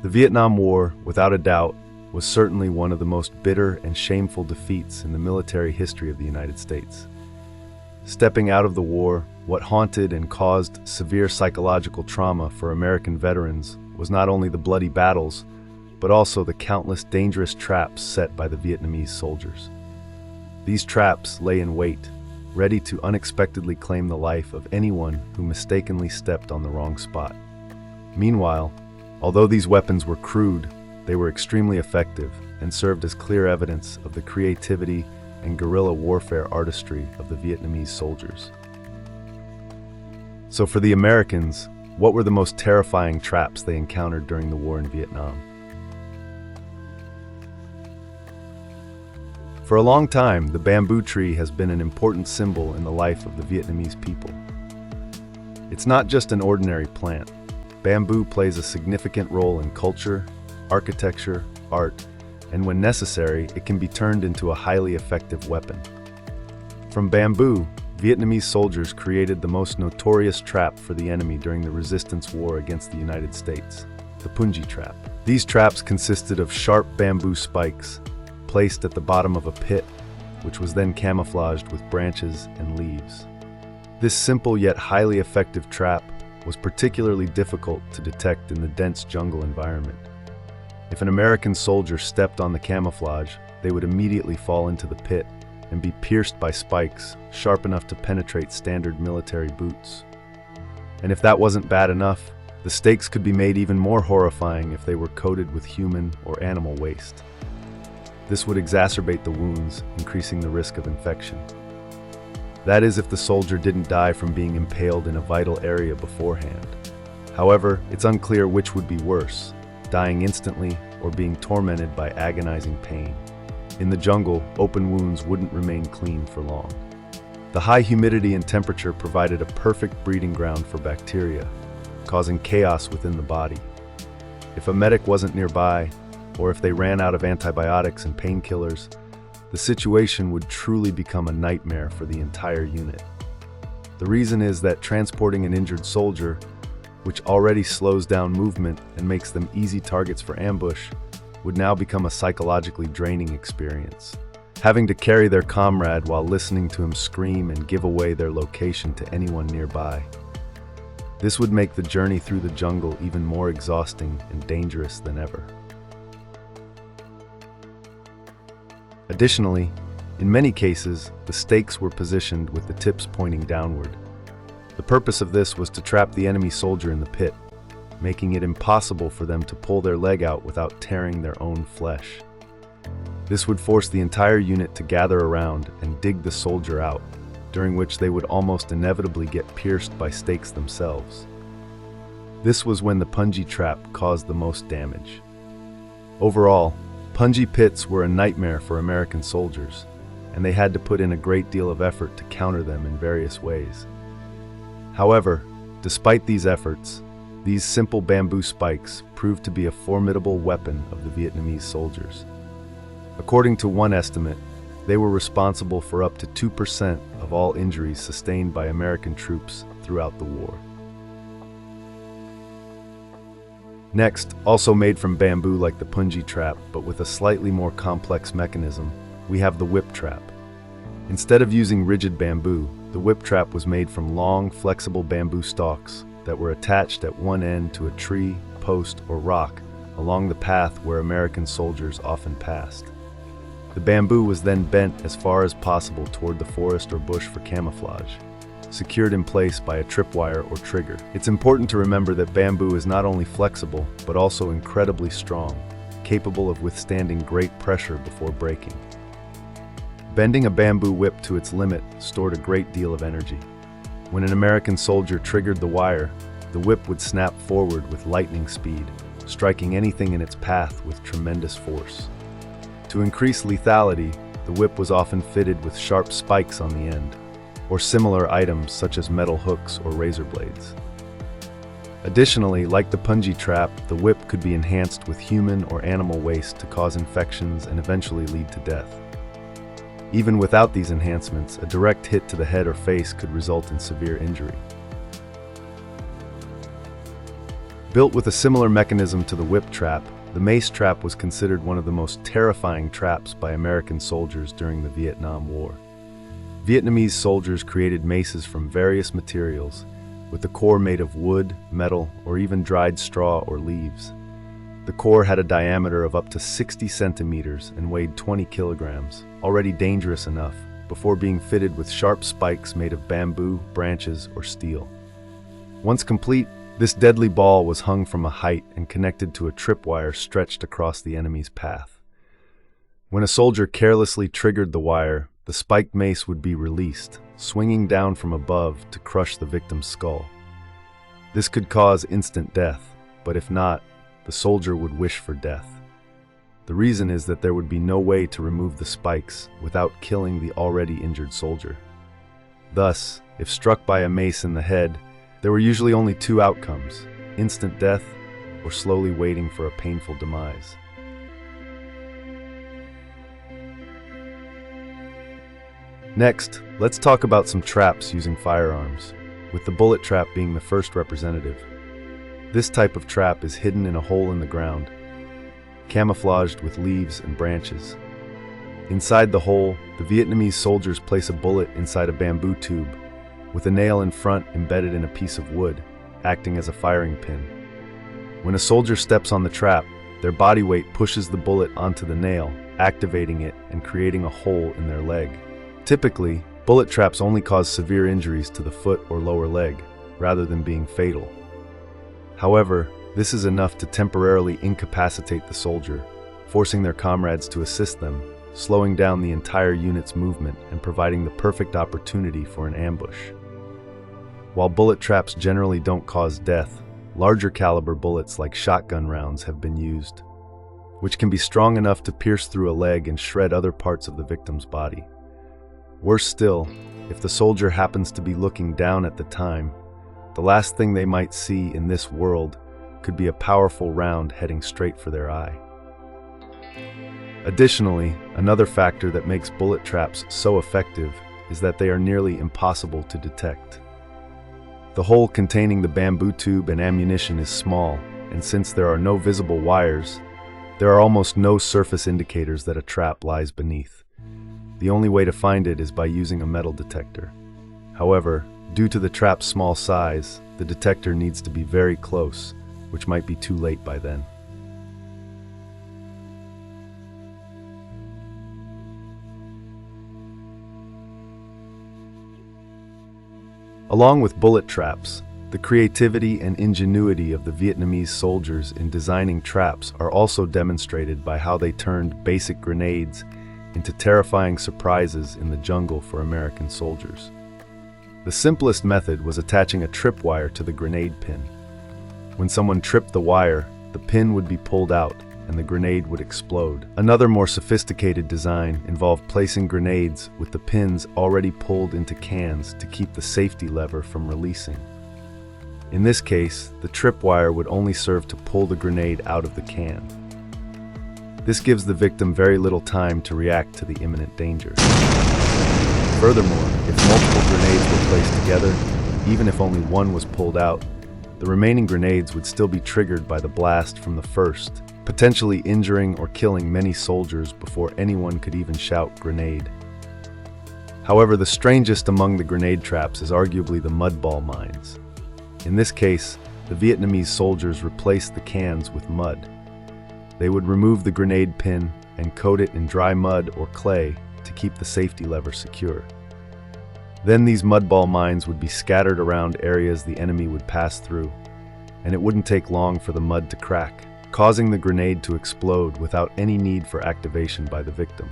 The Vietnam War, without a doubt, was certainly one of the most bitter and shameful defeats in the military history of the United States. Stepping out of the war, what haunted and caused severe psychological trauma for American veterans was not only the bloody battles, but also the countless dangerous traps set by the Vietnamese soldiers. These traps lay in wait, ready to unexpectedly claim the life of anyone who mistakenly stepped on the wrong spot. Meanwhile, although these weapons were crude, they were extremely effective and served as clear evidence of the creativity and guerrilla warfare artistry of the Vietnamese soldiers. So for the Americans, what were the most terrifying traps they encountered during the war in Vietnam? For a long time, the bamboo tree has been an important symbol in the life of the Vietnamese people. It's not just an ordinary plant. Bamboo plays a significant role in culture, architecture, art, and when necessary, it can be turned into a highly effective weapon. From bamboo, Vietnamese soldiers created the most notorious trap for the enemy during the resistance war against the United States, the punji trap. These traps consisted of sharp bamboo spikes placed at the bottom of a pit, which was then camouflaged with branches and leaves. This simple yet highly effective trap was particularly difficult to detect in the dense jungle environment. If an American soldier stepped on the camouflage, they would immediately fall into the pit and be pierced by spikes sharp enough to penetrate standard military boots. And if that wasn't bad enough, the stakes could be made even more horrifying if they were coated with human or animal waste. This would exacerbate the wounds, increasing the risk of infection. That is, if the soldier didn't die from being impaled in a vital area beforehand. However, it's unclear which would be worse, dying instantly or being tormented by agonizing pain. In the jungle, open wounds wouldn't remain clean for long. The high humidity and temperature provided a perfect breeding ground for bacteria, causing chaos within the body. If a medic wasn't nearby, or if they ran out of antibiotics and painkillers, the situation would truly become a nightmare for the entire unit. The reason is that transporting an injured soldier, which already slows down movement and makes them easy targets for ambush, would now become a psychologically draining experience. Having to carry their comrade while listening to him scream and give away their location to anyone nearby. This would make the journey through the jungle even more exhausting and dangerous than ever. Additionally, in many cases, the stakes were positioned with the tips pointing downward. The purpose of this was to trap the enemy soldier in the pit, making it impossible for them to pull their leg out without tearing their own flesh. This would force the entire unit to gather around and dig the soldier out, during which they would almost inevitably get pierced by stakes themselves. This was when the punji trap caused the most damage. Overall, punji pits were a nightmare for American soldiers, and they had to put in a great deal of effort to counter them in various ways. However, despite these efforts, these simple bamboo spikes proved to be a formidable weapon of the Vietnamese soldiers. According to one estimate, they were responsible for up to 2% of all injuries sustained by American troops throughout the war. Next, also made from bamboo like the punji trap, but with a slightly more complex mechanism, we have the whip trap. Instead of using rigid bamboo, the whip trap was made from long, flexible bamboo stalks that were attached at one end to a tree, post, or rock along the path where American soldiers often passed. The bamboo was then bent as far as possible toward the forest or bush for camouflage, secured in place by a tripwire or trigger. It's important to remember that bamboo is not only flexible, but also incredibly strong, capable of withstanding great pressure before breaking. Bending a bamboo whip to its limit stored a great deal of energy. When an American soldier triggered the wire, the whip would snap forward with lightning speed, striking anything in its path with tremendous force. To increase lethality, the whip was often fitted with sharp spikes on the end, or similar items such as metal hooks or razor blades. Additionally, like the punji trap, the whip could be enhanced with human or animal waste to cause infections and eventually lead to death. Even without these enhancements, a direct hit to the head or face could result in severe injury. Built with a similar mechanism to the whip trap, the mace trap was considered one of the most terrifying traps by American soldiers during the Vietnam War. Vietnamese soldiers created maces from various materials, with the core made of wood, metal, or even dried straw or leaves. The core had a diameter of up to 60 centimeters and weighed 20 kilograms, already dangerous enough, before being fitted with sharp spikes made of bamboo, branches, or steel. Once complete, this deadly ball was hung from a height and connected to a tripwire stretched across the enemy's path. When a soldier carelessly triggered the wire, the spiked mace would be released, swinging down from above to crush the victim's skull. This could cause instant death, but if not, the soldier would wish for death. The reason is that there would be no way to remove the spikes without killing the already injured soldier. Thus, if struck by a mace in the head, there were usually only two outcomes: instant death or slowly waiting for a painful demise. Next, let's talk about some traps using firearms, with the bullet trap being the first representative. This type of trap is hidden in a hole in the ground, camouflaged with leaves and branches. Inside the hole, the Vietnamese soldiers place a bullet inside a bamboo tube, with a nail in front embedded in a piece of wood, acting as a firing pin. When a soldier steps on the trap, their body weight pushes the bullet onto the nail, activating it and creating a hole in their leg. Typically, bullet traps only cause severe injuries to the foot or lower leg, rather than being fatal. However, this is enough to temporarily incapacitate the soldier, forcing their comrades to assist them, slowing down the entire unit's movement and providing the perfect opportunity for an ambush. While bullet traps generally don't cause death, larger caliber bullets like shotgun rounds have been used, which can be strong enough to pierce through a leg and shred other parts of the victim's body. Worse still, if the soldier happens to be looking down at the time, the last thing they might see in this world could be a powerful round heading straight for their eye. Additionally, another factor that makes bullet traps so effective is that they are nearly impossible to detect. The hole containing the bamboo tube and ammunition is small, and since there are no visible wires, there are almost no surface indicators that a trap lies beneath. The only way to find it is by using a metal detector. However, due to the trap's small size, the detector needs to be very close, which might be too late by then. Along with bullet traps, the creativity and ingenuity of the Vietnamese soldiers in designing traps are also demonstrated by how they turned basic grenades into terrifying surprises in the jungle for American soldiers. The simplest method was attaching a tripwire to the grenade pin. When someone tripped the wire, the pin would be pulled out and the grenade would explode. Another more sophisticated design involved placing grenades with the pins already pulled into cans to keep the safety lever from releasing. In this case, the tripwire would only serve to pull the grenade out of the can. This gives the victim very little time to react to the imminent danger. Furthermore, if multiple grenades were placed together, even if only one was pulled out, the remaining grenades would still be triggered by the blast from the first, potentially injuring or killing many soldiers before anyone could even shout "grenade." However, the strangest among the grenade traps is arguably the mud ball mines. In this case, the Vietnamese soldiers replaced the cans with mud. They would remove the grenade pin and coat it in dry mud or clay to keep the safety lever secure. Then these mud ball mines would be scattered around areas the enemy would pass through, and it wouldn't take long for the mud to crack, causing the grenade to explode without any need for activation by the victim.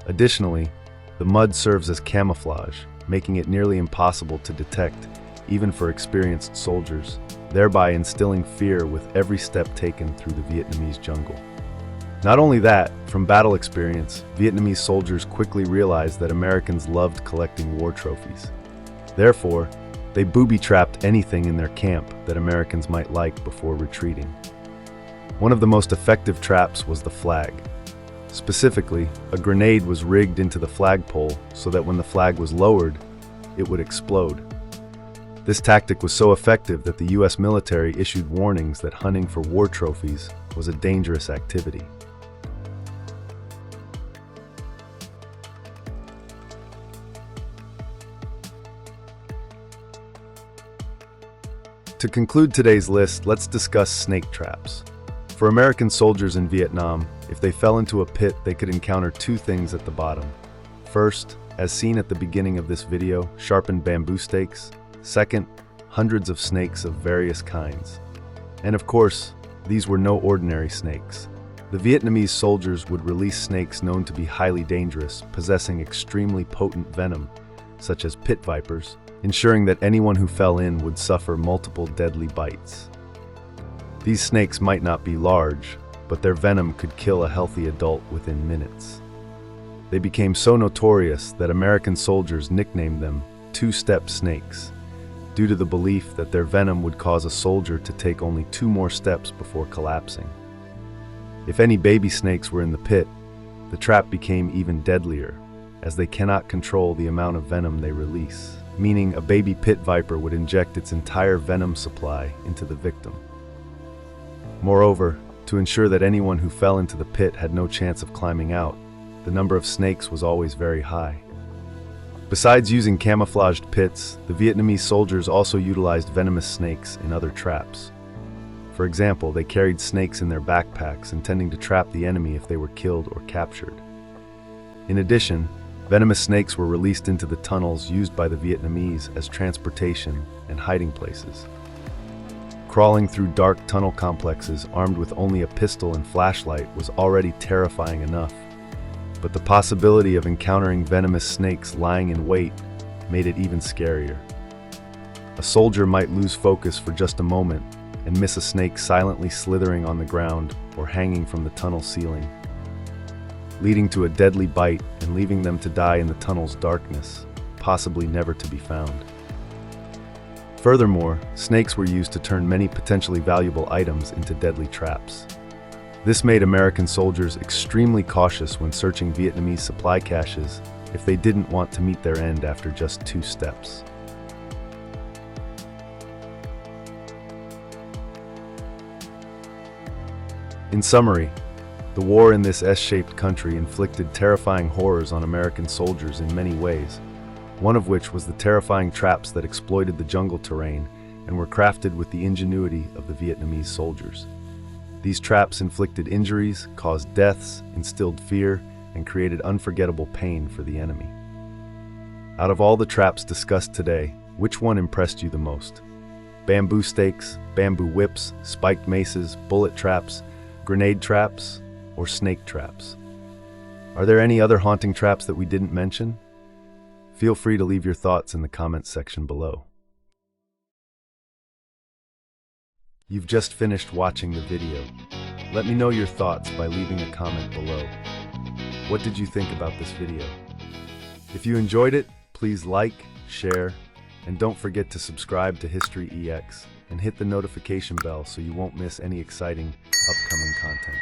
Additionally, the mud serves as camouflage, making it nearly impossible to detect, even for experienced soldiers, thereby instilling fear with every step taken through the Vietnamese jungle. Not only that, from battle experience, Vietnamese soldiers quickly realized that Americans loved collecting war trophies. Therefore, they booby-trapped anything in their camp that Americans might like before retreating. One of the most effective traps was the flag. Specifically, a grenade was rigged into the flagpole so that when the flag was lowered, it would explode. This tactic was so effective that the US military issued warnings that hunting for war trophies was a dangerous activity. To conclude today's list, let's discuss snake traps. For American soldiers in Vietnam, if they fell into a pit, they could encounter two things at the bottom. First, as seen at the beginning of this video, sharpened bamboo stakes. Second, hundreds of snakes of various kinds. And of course, these were no ordinary snakes. The Vietnamese soldiers would release snakes known to be highly dangerous, possessing extremely potent venom, such as pit vipers, ensuring that anyone who fell in would suffer multiple deadly bites. These snakes might not be large, but their venom could kill a healthy adult within minutes. They became so notorious that American soldiers nicknamed them two-step snakes, due to the belief that their venom would cause a soldier to take only 2 more steps before collapsing. If any baby snakes were in the pit, the trap became even deadlier, as they cannot control the amount of venom they release, meaning a baby pit viper would inject its entire venom supply into the victim. Moreover, to ensure that anyone who fell into the pit had no chance of climbing out, the number of snakes was always very high. Besides using camouflaged pits, the Vietnamese soldiers also utilized venomous snakes in other traps. For example, they carried snakes in their backpacks, intending to trap the enemy if they were killed or captured. In addition, venomous snakes were released into the tunnels used by the Vietnamese as transportation and hiding places. Crawling through dark tunnel complexes armed with only a pistol and flashlight was already terrifying enough, but the possibility of encountering venomous snakes lying in wait made it even scarier. A soldier might lose focus for just a moment and miss a snake silently slithering on the ground or hanging from the tunnel ceiling, leading to a deadly bite and leaving them to die in the tunnel's darkness, possibly never to be found. Furthermore, snakes were used to turn many potentially valuable items into deadly traps. This made American soldiers extremely cautious when searching Vietnamese supply caches if they didn't want to meet their end after just 2 steps. In summary, the war in this S-shaped country inflicted terrifying horrors on American soldiers in many ways, one of which was the terrifying traps that exploited the jungle terrain and were crafted with the ingenuity of the Vietnamese soldiers. These traps inflicted injuries, caused deaths, instilled fear, and created unforgettable pain for the enemy. Out of all the traps discussed today, which one impressed you the most? Bamboo stakes, bamboo whips, spiked maces, bullet traps, grenade traps, or snake traps? Are there any other haunting traps that we didn't mention? Feel free to leave your thoughts in the comments section below. You've just finished watching the video. Let me know your thoughts by leaving a comment below. What did you think about this video? If you enjoyed it, please like, share, and don't forget to subscribe to History EX and hit the notification bell so you won't miss any exciting upcoming content.